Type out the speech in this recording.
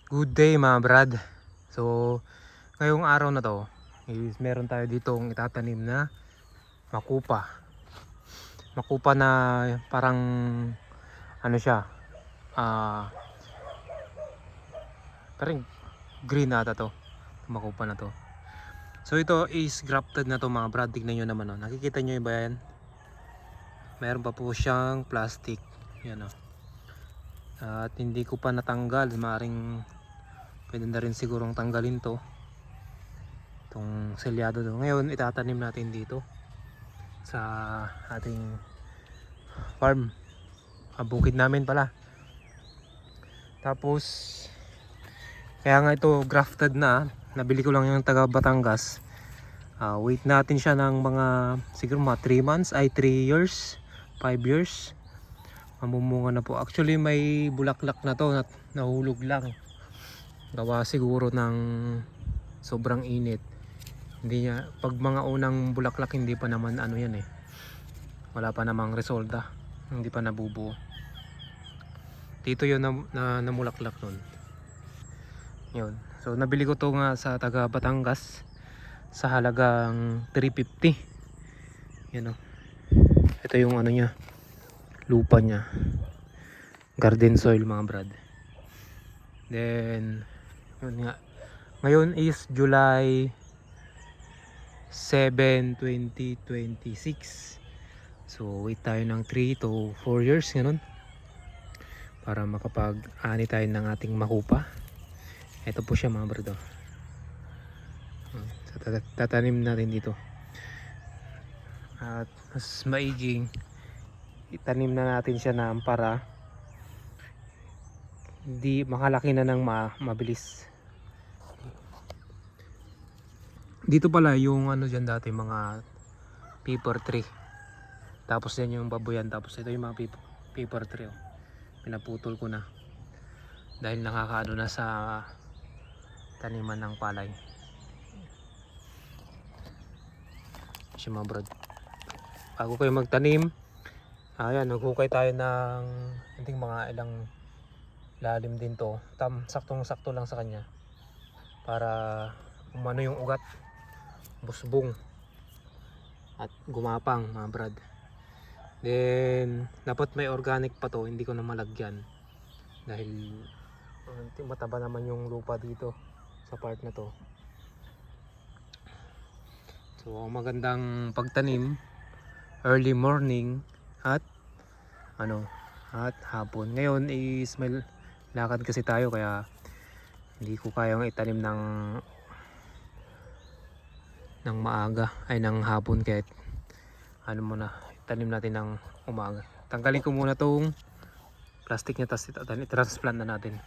Good day mga brad. So ngayong araw na to is meron tayo ditong itatanim na makupa. Makupa na parang ano siya, parang green ata to, makupa na to. So ito is grafted na to mga brad. Tignan nyo naman, oh. Nakikita nyo ba yan? Meron pa po siyang plastic yan, oh. At hindi ko pa natanggal, maaaring pwede na rin sigurong tanggalin to, itong selyado to. Ngayon itatanim natin dito sa ating farm, bukid namin pala. Tapos kaya nga ito grafted na, nabili ko lang yung taga Batangas. Wait natin siya ng mga siguro mga 3 months ay 3 years 5 years mamumunga na po. Actually may bulaklak na to, nahulog lang, gawa siguro ng sobrang init. Hindi niya, pag mga unang bulaklak hindi pa naman ano yan eh, wala pa namang resulta, hindi pa nabubuo. Dito yun na namulaklak nun yun. So nabili ko to nga sa taga Batangas sa halagang 350. Yan o, ito yung ano nya, lupa nya, garden soil mga brad. Then yun nga, ngayon is July 7, 2026. So wait tayo ng 3 to 4 years ganun para makapag-ani tayo ng ating makupa. Ito po siya mga brad, oh. So tatanim natin dito. At mas maiging itanim na natin siya na para hindi makalaki na ng mabilis. Dito pala yung ano dyan dati, mga paper tree. Tapos yan yung babuyan. Tapos ito yung mga paper tree, oh. Pinaputol ko na dahil nakakaano na sa taniman ng palay. Siya mga brad, bago kayo magtanim, ayan, naghukay tayo ng hindi mga ilang lalim din to, saktong sakto lang sa kanya para umano yung ugat, busbong at gumapang mga brad. Then dapat may organic pa to, hindi ko na malagyan dahil mataba naman yung lupa dito sa part na to. So ang magandang pagtanim early morning at hapon. Ngayon is may lakad kasi tayo kaya hindi ko kayang itanim ng maaga ay ng hapon, kahit ano muna itanim natin ng umaga. Tanggalin ko muna tong plastic niya, tapos i-transplant na natin.